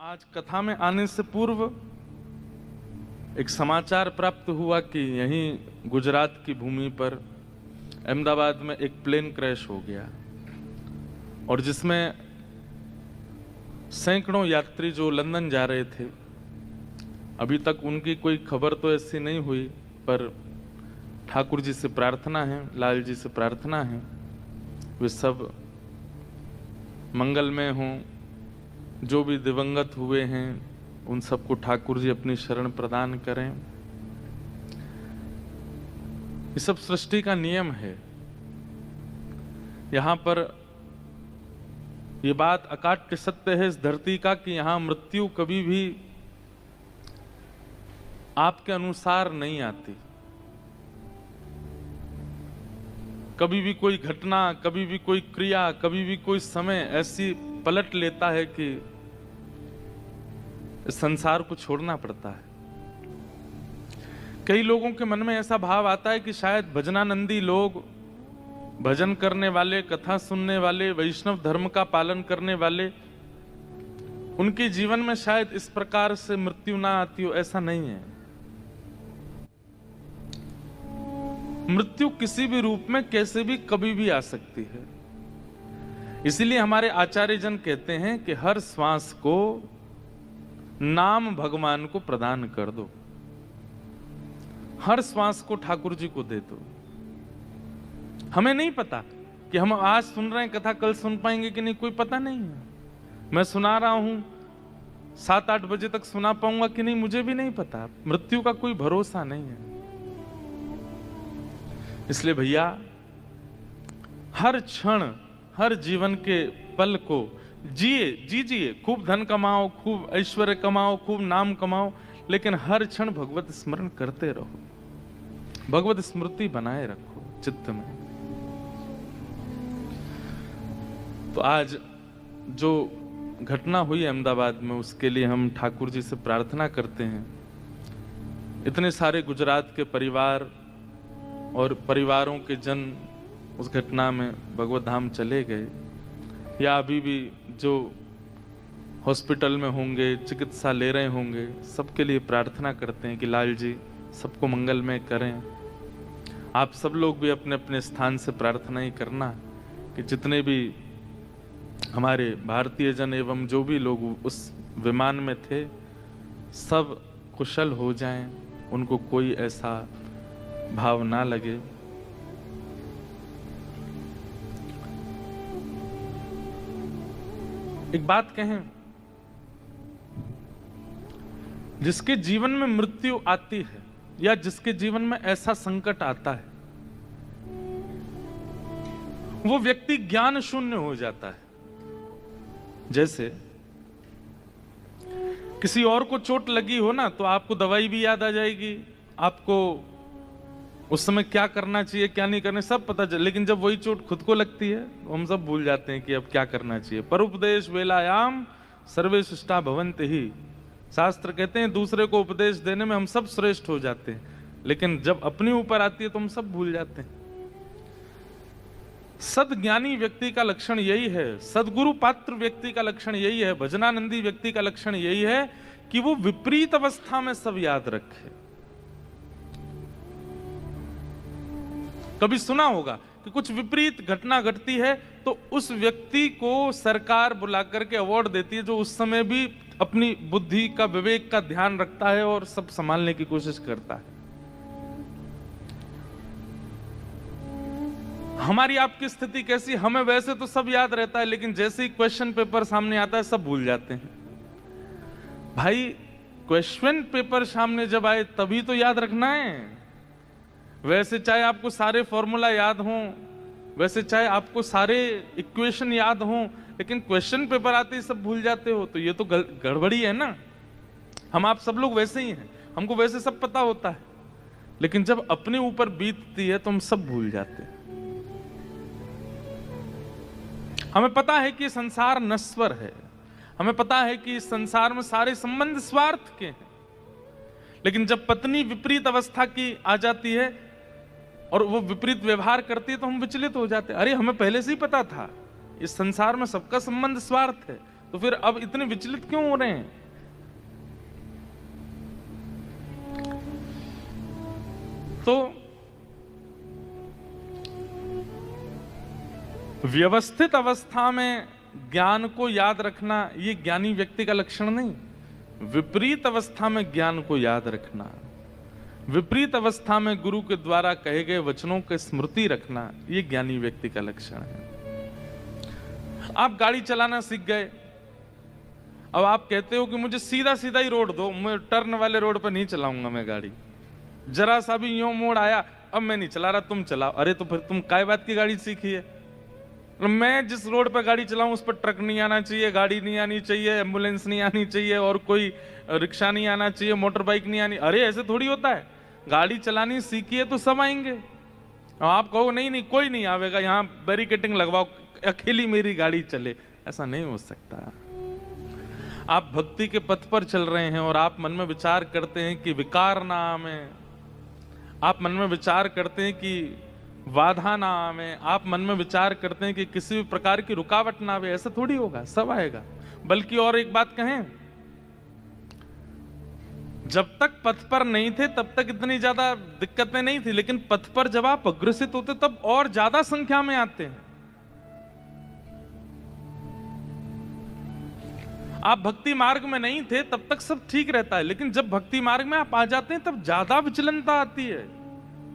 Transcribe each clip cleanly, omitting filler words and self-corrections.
आज कथा में आने से पूर्व एक समाचार प्राप्त हुआ कि यहीं गुजरात की भूमि पर अहमदाबाद में एक प्लेन क्रैश हो गया और जिसमें सैकड़ों यात्री जो लंदन जा रहे थे। अभी तक उनकी कोई खबर तो ऐसी नहीं हुई, पर ठाकुर जी से प्रार्थना है, लाल जी से प्रार्थना है, वे सब मंगलमय हों। जो भी दिवंगत हुए हैं उन सबको ठाकुर जी अपनी शरण प्रदान करें। ये सब सृष्टि का नियम है। यहां पर यह बात अकाट्य सत्य है इस धरती का कि यहां मृत्यु कभी भी आपके अनुसार नहीं आती। कभी भी कोई घटना, कभी भी कोई क्रिया, कभी भी कोई समय ऐसी पलट लेता है कि इस संसार को छोड़ना पड़ता है। कई लोगों के मन में ऐसा भाव आता है कि शायद भजनानंदी लोग, भजन करने वाले, कथा सुनने वाले, वैष्णव धर्म का पालन करने वाले, उनके जीवन में शायद इस प्रकार से मृत्यु ना आती हो। ऐसा नहीं है। मृत्यु किसी भी रूप में, कैसे भी, कभी भी आ सकती है। इसीलिए हमारे आचार्य जन कहते हैं कि हर श्वास को नाम भगवान को प्रदान कर दो, हर श्वास को ठाकुर जी को दे दो। हमें नहीं पता कि हम आज सुन रहे हैं कथा, कल सुन पाएंगे कि नहीं, कोई पता नहीं है। मैं सुना रहा हूं, 7-8 बजे तक सुना पाऊंगा कि नहीं, मुझे भी नहीं पता। मृत्यु का कोई भरोसा नहीं है। इसलिए भैया, हर क्षण, हर जीवन के पल को जीजिए। खूब धन कमाओ, खूब ऐश्वर्य कमाओ, खूब नाम कमाओ, लेकिन हर क्षण भगवत स्मरण करते रहो। भगवत स्मृति बनाए रखो चित्त में। तो आज जो घटना हुई अहमदाबाद में, उसके लिए हम ठाकुर जी से प्रार्थना करते हैं। इतने सारे गुजरात के परिवार और परिवारों के जन उस घटना में भगवत धाम चले गए, या अभी भी जो हॉस्पिटल में होंगे, चिकित्सा ले रहे होंगे, सबके लिए प्रार्थना करते हैं कि लाल जी सबको मंगलमय करें। आप सब लोग भी अपने अपने स्थान से प्रार्थना ही करना कि जितने भी हमारे भारतीय जन एवं जो भी लोग उस विमान में थे, सब कुशल हो जाएं, उनको कोई ऐसा भाव ना लगे। एक बात कहें, जिसके जीवन में मृत्यु आती है या जिसके जीवन में ऐसा संकट आता है, वो व्यक्ति ज्ञान शून्य हो जाता है। जैसे किसी और को चोट लगी हो ना, तो आपको दवाई भी याद आ जाएगी, आपको उस समय क्या करना चाहिए, क्या नहीं करना, सब पता चले। लेकिन जब वही चोट खुद को लगती है तो हम सब भूल जाते हैं कि अब क्या करना चाहिए। परोपदेश वेलायाम सर्वे शिष्टा भवन्ति ही। शास्त्र कहते हैं दूसरे को उपदेश देने में हम सब श्रेष्ठ हो जाते हैं, लेकिन जब अपने ऊपर आती है तो हम सब भूल जाते हैं। सदज्ञानी व्यक्ति का लक्षण यही है, सदगुरु पात्र व्यक्ति का लक्षण यही है, भजनानंदी व्यक्ति का लक्षण यही है कि वो विपरीत अवस्था में सब याद रखे। कभी सुना होगा कि कुछ विपरीत घटना घटती है तो उस व्यक्ति को सरकार बुला करके अवार्ड देती है, जो उस समय भी अपनी बुद्धि का, विवेक का ध्यान रखता है और सब संभालने की कोशिश करता है। हमारी आपकी स्थिति कैसी? हमें वैसे तो सब याद रहता है, लेकिन जैसे ही क्वेश्चन पेपर सामने आता है सब भूल जाते हैं। भाई, क्वेश्चन पेपर सामने जब आए तभी तो याद रखना है। वैसे चाहे आपको सारे फॉर्मूला याद हों, वैसे चाहे आपको सारे इक्वेशन याद हों, लेकिन क्वेश्चन पेपर आते ही सब भूल जाते हो, तो ये तो गड़बड़ी है ना। हम आप सब लोग वैसे ही हैं, हमको वैसे सब पता होता है, लेकिन जब अपने ऊपर बीतती है तो हम सब भूल जाते हैं। हमें पता है कि संसार नश्वर है, हमें पता है कि इस संसार में सारे संबंध स्वार्थ के हैं, लेकिन जब पत्नी विपरीत अवस्था की आ जाती है और वो विपरीत व्यवहार करती है तो हम विचलित हो जाते हैं। अरे, हमें पहले से ही पता था इस संसार में सबका संबंध स्वार्थ है, तो फिर अब इतने विचलित क्यों हो रहे हैं? तो व्यवस्थित अवस्था में ज्ञान को याद रखना ये ज्ञानी व्यक्ति का लक्षण नहीं, विपरीत अवस्था में ज्ञान को याद रखना, विपरीत अवस्था में गुरु के द्वारा कहे गए वचनों के स्मृति रखना ये ज्ञानी व्यक्ति का लक्षण है। आप गाड़ी चलाना सीख गए, अब आप कहते हो कि मुझे सीधा सीधा ही रोड दो, मैं टर्न वाले रोड पर नहीं चलाऊंगा मैं गाड़ी, जरा सा भी यूं मोड़ आया अब मैं नहीं चला रहा, तुम चलाओ। अरे तो फिर तुम काय बात की गाड़ी सीखी है? मैं जिस रोड पर गाड़ी चलाऊं उस पर ट्रक नहीं आना चाहिए, गाड़ी नहीं आनी चाहिए, एम्बुलेंस नहीं आनी चाहिए, और कोई रिक्शा नहीं आना चाहिए, मोटर बाइक नहीं आनी। अरे ऐसे थोड़ी होता है, गाड़ी चलानी सीखी है तो सब आएंगे। आप कहो नहीं नहीं कोई नहीं आवेगा, यहाँ बैरिकेटिंग लगवाओ, अकेली मेरी गाड़ी चले, ऐसा नहीं हो सकता। आप भक्ति के पथ पर चल रहे हैं और आप मन में विचार करते हैं कि विकार ना आवे, आप मन में विचार करते हैं कि बाधा ना आवे, आप मन में विचार करते हैं कि किसी भी प्रकार की रुकावट ना आवे, ऐसा थोड़ी होगा, सब आएगा। बल्कि और एक बात कहें, जब तक पथ पर नहीं थे तब तक इतनी ज्यादा दिक्कतें नहीं थी, लेकिन पथ पर जब आप अग्रसित होते तब और ज्यादा संख्या में आते हैं। आप भक्ति मार्ग में नहीं थे तब तक सब ठीक रहता है, लेकिन जब भक्ति मार्ग में आप आ जाते हैं तब ज्यादा विचलनता आती है,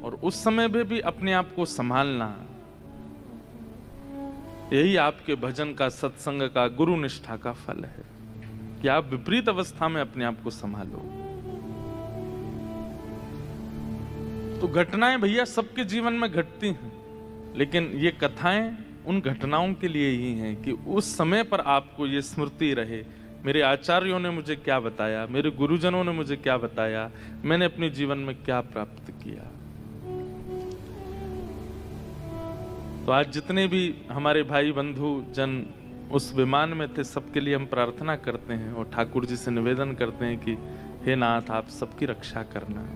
और उस समय में भी अपने आप को संभालना, यही आपके भजन का, सत्संग का, गुरु निष्ठा का फल है कि आप विपरीत अवस्था में अपने आप को संभालो। तो घटनाएं भैया सबके जीवन में घटती हैं, लेकिन ये कथाएं उन घटनाओं के लिए ही हैं कि उस समय पर आपको ये स्मृति रहे, मेरे आचार्यों ने मुझे क्या बताया, मेरे गुरुजनों ने मुझे क्या बताया, मैंने अपने जीवन में क्या प्राप्त किया। तो आज जितने भी हमारे भाई बंधु जन उस विमान में थे, सबके लिए हम प्रार्थना करते हैं और ठाकुर जी से निवेदन करते हैं कि हे नाथ आप सबकी रक्षा करना।